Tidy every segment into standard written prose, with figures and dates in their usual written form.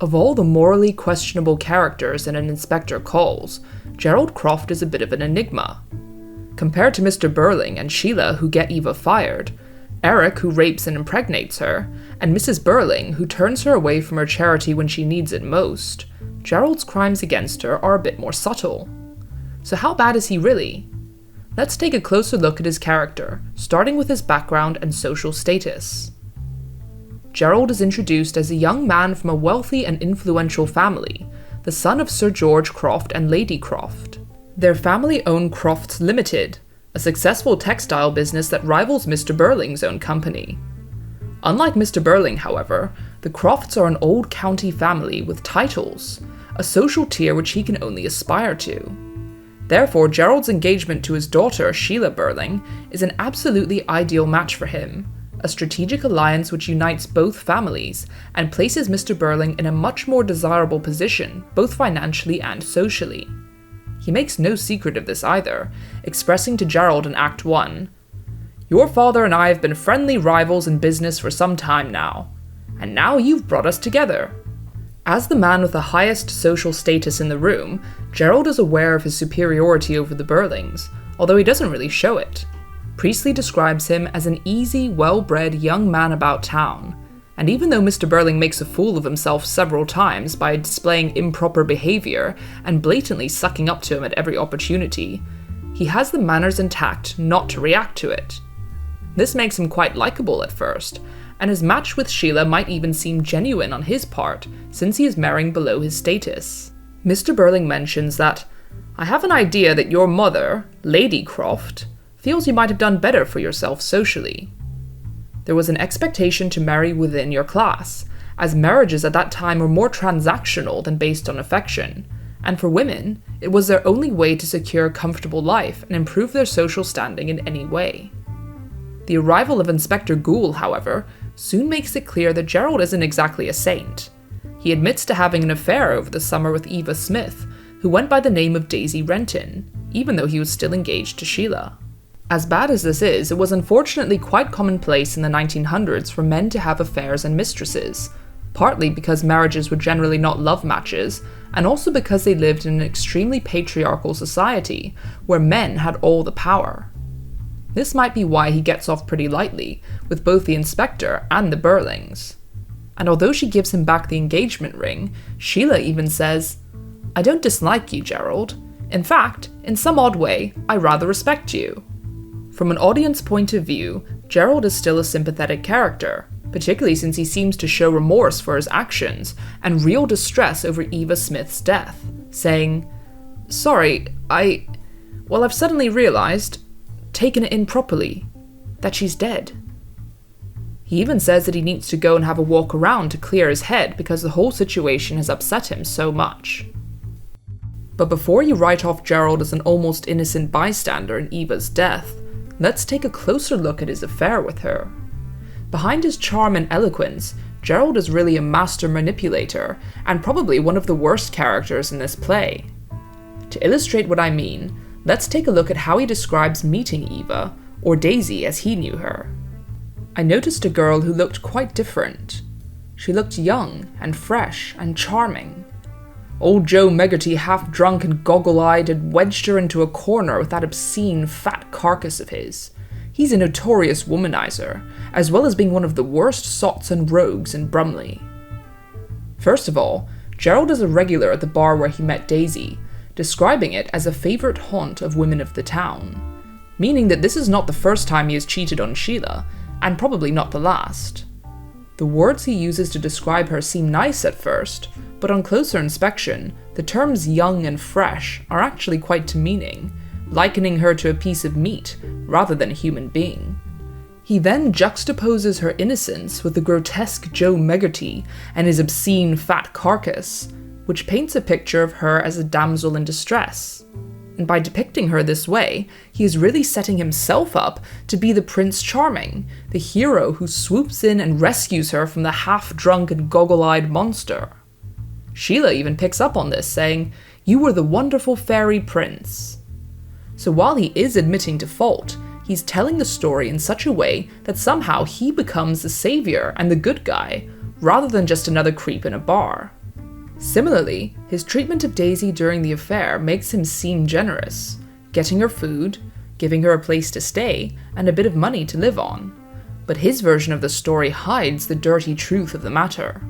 Of all the morally questionable characters in an Inspector Calls, Gerald Croft is a bit of an enigma. Compared to Mr. Burling and Sheila, who get Eva fired, Eric, who rapes and impregnates her, and Mrs. Burling, who turns her away from her charity when she needs it most, Gerald's crimes against her are a bit more subtle. So how bad is he really? Let's take a closer look at his character, starting with his background and social status. Gerald is introduced as a young man from a wealthy and influential family, the son of Sir George Croft and Lady Croft. Their family owned Crofts Limited, a successful textile business that rivals Mr. Burling's own company. Unlike Mr. Burling, however, the Crofts are an old county family with titles, a social tier which he can only aspire to. Therefore, Gerald's engagement to his daughter, Sheila Burling, is an absolutely ideal match for him, a strategic alliance which unites both families and places Mr. Burling in a much more desirable position, both financially and socially. He makes no secret of this either, expressing to Gerald in Act 1, "Your father and I have been friendly rivals in business for some time now, and now you've brought us together." As the man with the highest social status in the room, Gerald is aware of his superiority over the Burlings, although he doesn't really show it. Priestley describes him as an easy, well-bred young man about town, and even though Mr. Burling makes a fool of himself several times by displaying improper behaviour and blatantly sucking up to him at every opportunity, he has the manners intact not to react to it. This makes him quite likeable at first, and his match with Sheila might even seem genuine on his part, since he is marrying below his status. Mr. Burling mentions that, "I have an idea that your mother, Lady Croft, feels you might have done better for yourself socially. There was an expectation to marry within your class, as marriages at that time were more transactional than based on affection, and for women, it was their only way to secure a comfortable life and improve their social standing in any way." The arrival of Inspector Goole, however, soon makes it clear that Gerald isn't exactly a saint. He admits to having an affair over the summer with Eva Smith, who went by the name of Daisy Renton, even though he was still engaged to Sheila. As bad as this is, it was unfortunately quite commonplace in the 1900s for men to have affairs and mistresses, partly because marriages were generally not love matches, and also because they lived in an extremely patriarchal society, where men had all the power. This might be why he gets off pretty lightly, with both the inspector and the Burlings. And although she gives him back the engagement ring, Sheila even says, "I don't dislike you, Gerald. In fact, in some odd way, I rather respect you." From an audience point of view, Gerald is still a sympathetic character, particularly since he seems to show remorse for his actions and real distress over Eva Smith's death, saying, "Sorry, I've suddenly realized, taken it in properly, that she's dead." He even says that he needs to go and have a walk around to clear his head because the whole situation has upset him so much. But before you write off Gerald as an almost innocent bystander in Eva's death, let's take a closer look at his affair with her. Behind his charm and eloquence, Gerald is really a master manipulator, and probably one of the worst characters in this play. To illustrate what I mean, let's take a look at how he describes meeting Eva, or Daisy as he knew her. "I noticed a girl who looked quite different. She looked young and fresh and charming. Old Joe Meggerty, half drunk and goggle-eyed, had wedged her into a corner with that obscene fat carcass of his. He's a notorious womanizer, as well as being one of the worst sots and rogues in Brumley." First of all, Gerald is a regular at the bar where he met Daisy, describing it as a favourite haunt of women of the town, meaning that this is not the first time he has cheated on Sheila, and probably not the last. The words he uses to describe her seem nice at first, but on closer inspection, the terms young and fresh are actually quite demeaning, likening her to a piece of meat rather than a human being. He then juxtaposes her innocence with the grotesque Joe Meggerty and his obscene fat carcass, which paints a picture of her as a damsel in distress. And by depicting her this way, he is really setting himself up to be the Prince Charming, the hero who swoops in and rescues her from the half-drunk and goggle-eyed monster. Sheila even picks up on this, saying, "You were the wonderful fairy prince." So while he is admitting to fault, he's telling the story in such a way that somehow he becomes the savior and the good guy, rather than just another creep in a bar. Similarly, his treatment of Daisy during the affair makes him seem generous, getting her food, giving her a place to stay, and a bit of money to live on. But his version of the story hides the dirty truth of the matter.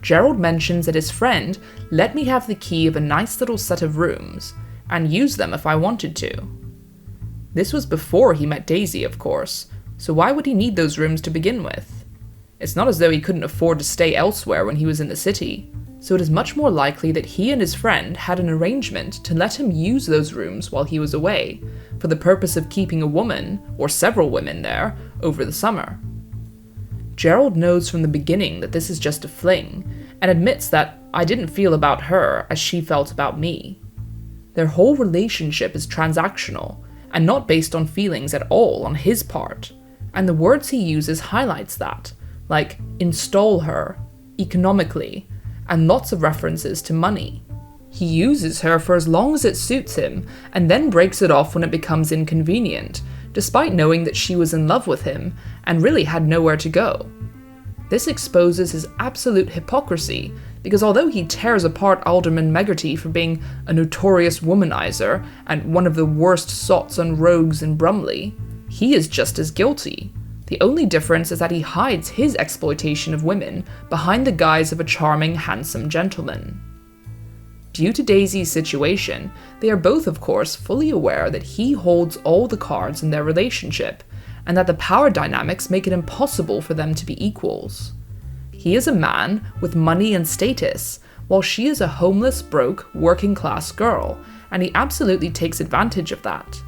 Gerald mentions that his friend let me have the key of a nice little set of rooms, and use them if I wanted to. This was before he met Daisy, of course, so why would he need those rooms to begin with? It's not as though he couldn't afford to stay elsewhere when he was in the city, so it is much more likely that he and his friend had an arrangement to let him use those rooms while he was away, for the purpose of keeping a woman, or several women there, over the summer. Gerald knows from the beginning that this is just a fling, and admits that I didn't feel about her as she felt about me. Their whole relationship is transactional, and not based on feelings at all on his part, and the words he uses highlights that, like install her, economically, and lots of references to money. He uses her for as long as it suits him, and then breaks it off when it becomes inconvenient, despite knowing that she was in love with him, and really had nowhere to go. This exposes his absolute hypocrisy, because although he tears apart Alderman Meggerty for being a notorious womanizer, and one of the worst sots on rogues in Brumley, he is just as guilty. The only difference is that he hides his exploitation of women behind the guise of a charming, handsome gentleman. Due to Daisy's situation, they are both, of course, fully aware that he holds all the cards in their relationship, and that the power dynamics make it impossible for them to be equals. He is a man with money and status, while she is a homeless, broke, working-class girl, and he absolutely takes advantage of that.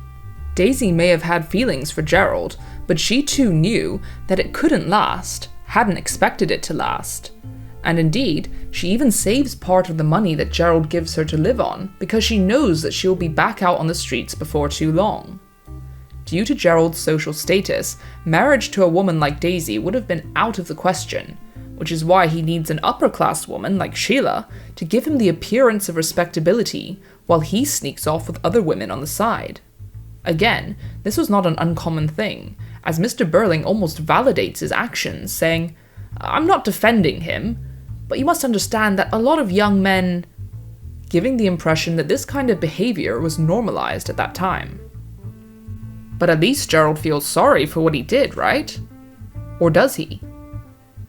Daisy may have had feelings for Gerald, but she too knew that it couldn't last, hadn't expected it to last. And indeed, she even saves part of the money that Gerald gives her to live on because she knows that she will be back out on the streets before too long. Due to Gerald's social status, marriage to a woman like Daisy would have been out of the question, which is why he needs an upper-class woman like Sheila to give him the appearance of respectability while he sneaks off with other women on the side. Again, this was not an uncommon thing, as Mr. Burling almost validates his actions, saying, "I'm not defending him, but you must understand that a lot of young men," giving the impression that this kind of behavior was normalized at that time. But at least Gerald feels sorry for what he did, right? Or does he?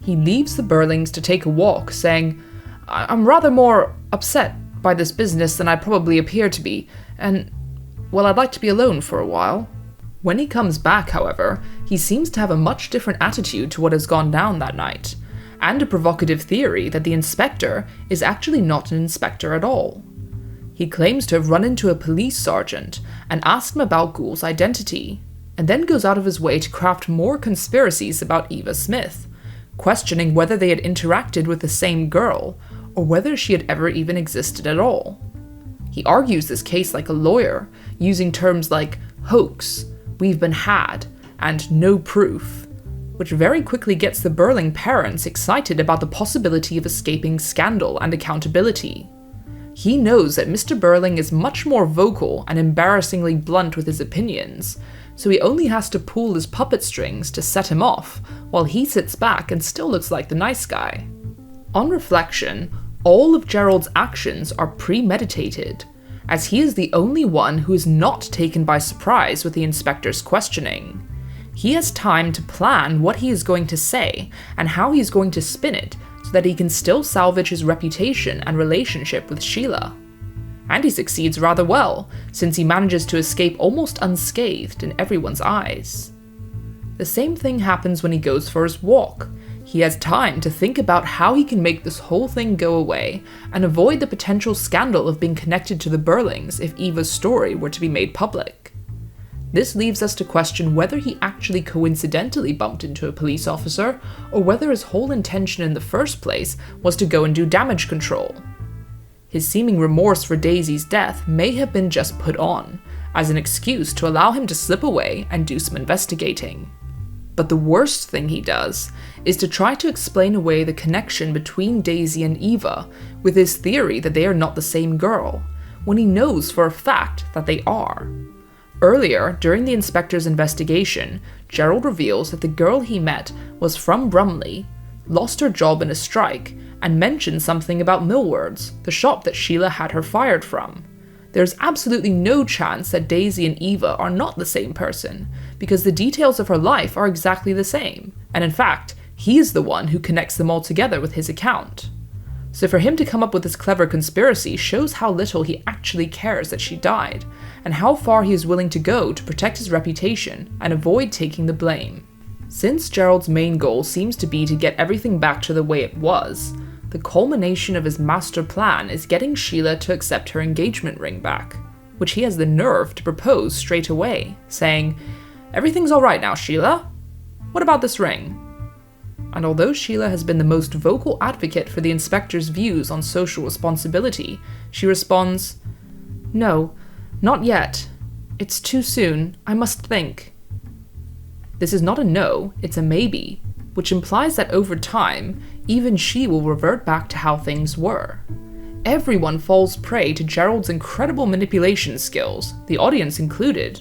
He leaves the Burlings to take a walk, saying, "I'm rather more upset by this business than I probably appear to be, and, well, I'd like to be alone for a while." When he comes back, however, he seems to have a much different attitude to what has gone down that night, and a provocative theory that the inspector is actually not an inspector at all. He claims to have run into a police sergeant and asked him about Ghoul's identity, and then goes out of his way to craft more conspiracies about Eva Smith, questioning whether they had interacted with the same girl, or whether she had ever even existed at all. He argues this case like a lawyer, using terms like hoax, we've been had, and no proof, which very quickly gets the Burling parents excited about the possibility of escaping scandal and accountability. He knows that Mr. Burling is much more vocal and embarrassingly blunt with his opinions, so he only has to pull his puppet strings to set him off, while he sits back and still looks like the nice guy. On reflection, all of Gerald's actions are premeditated, as he is the only one who is not taken by surprise with the inspector's questioning. He has time to plan what he is going to say and how he is going to spin it so that he can still salvage his reputation and relationship with Sheila. And he succeeds rather well, since he manages to escape almost unscathed in everyone's eyes. The same thing happens when he goes for his walk. He has time to think about how he can make this whole thing go away and avoid the potential scandal of being connected to the Burlings if Eva's story were to be made public. This leaves us to question whether he actually coincidentally bumped into a police officer, or whether his whole intention in the first place was to go and do damage control. His seeming remorse for Daisy's death may have been just put on, as an excuse to allow him to slip away and do some investigating. But the worst thing he does is to try to explain away the connection between Daisy and Eva with his theory that they are not the same girl, when he knows for a fact that they are. Earlier, during the inspector's investigation, Gerald reveals that the girl he met was from Brumley, lost her job in a strike, and mentioned something about Millwards, the shop that Sheila had her fired from. There's absolutely no chance that Daisy and Eva are not the same person, because the details of her life are exactly the same, and in fact, he is the one who connects them all together with his account. So for him to come up with this clever conspiracy shows how little he actually cares that she died, and how far he is willing to go to protect his reputation and avoid taking the blame. Since Gerald's main goal seems to be to get everything back to the way it was, the culmination of his master plan is getting Sheila to accept her engagement ring back, which he has the nerve to propose straight away, saying, "Everything's alright now, Sheila. What about this ring?" And although Sheila has been the most vocal advocate for the inspector's views on social responsibility, she responds, "No, not yet. It's too soon. I must think." This is not a no, it's a maybe, which implies that over time, even she will revert back to how things were. Everyone falls prey to Gerald's incredible manipulation skills, the audience included,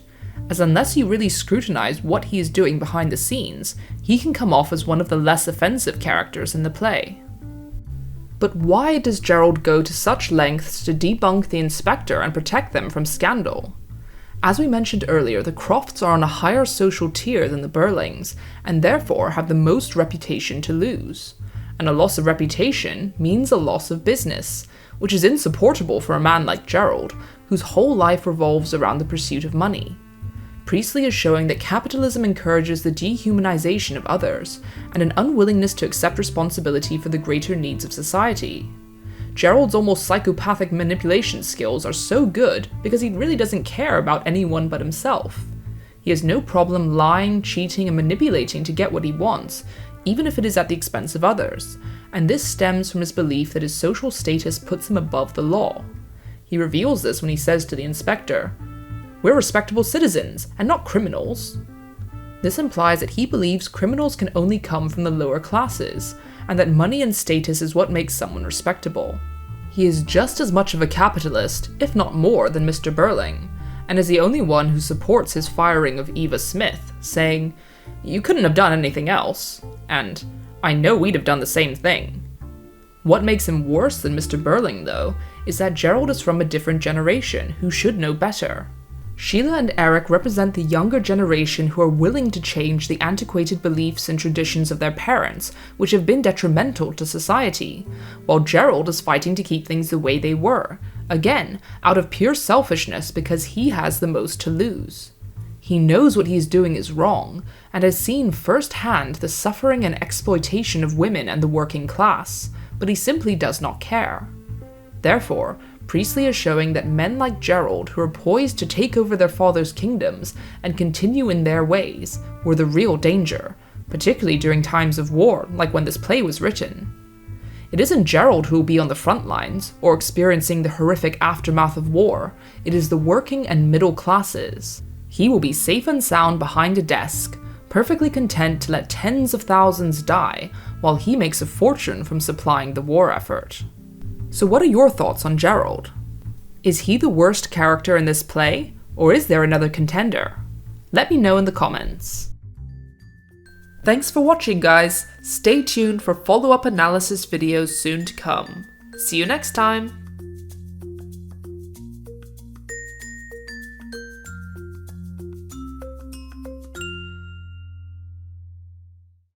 as unless you really scrutinize what he is doing behind the scenes, he can come off as one of the less offensive characters in the play. But why does Gerald go to such lengths to debunk the inspector and protect them from scandal? As we mentioned earlier, the Crofts are on a higher social tier than the Burlings, and therefore have the most reputation to lose. And a loss of reputation means a loss of business, which is insupportable for a man like Gerald, whose whole life revolves around the pursuit of money. Priestley is showing that capitalism encourages the dehumanization of others, and an unwillingness to accept responsibility for the greater needs of society. Gerald's almost psychopathic manipulation skills are so good because he really doesn't care about anyone but himself. He has no problem lying, cheating, and manipulating to get what he wants, even if it is at the expense of others, and this stems from his belief that his social status puts him above the law. He reveals this when he says to the inspector, "We're respectable citizens, and not criminals." This implies that he believes criminals can only come from the lower classes, and that money and status is what makes someone respectable. He is just as much of a capitalist, if not more, than Mr. Burling, and is the only one who supports his firing of Eva Smith, saying, "You couldn't have done anything else," and "I know we'd have done the same thing." What makes him worse than Mr. Burling, though, is that Gerald is from a different generation who should know better. Sheila and Eric represent the younger generation who are willing to change the antiquated beliefs and traditions of their parents, which have been detrimental to society, while Gerald is fighting to keep things the way they were, again, out of pure selfishness because he has the most to lose. He knows what he is doing is wrong, and has seen firsthand the suffering and exploitation of women and the working class, but he simply does not care. Therefore, Priestley is showing that men like Gerald, who are poised to take over their father's kingdoms and continue in their ways, were the real danger, particularly during times of war, like when this play was written. It isn't Gerald who will be on the front lines, or experiencing the horrific aftermath of war, it is the working and middle classes. He will be safe and sound behind a desk, perfectly content to let tens of thousands die, while he makes a fortune from supplying the war effort. So what are your thoughts on Gerald? Is he the worst character in this play, or is there another contender? Let me know in the comments. Thanks for watching, guys. Stay tuned for follow-up analysis videos soon to come. See you next time!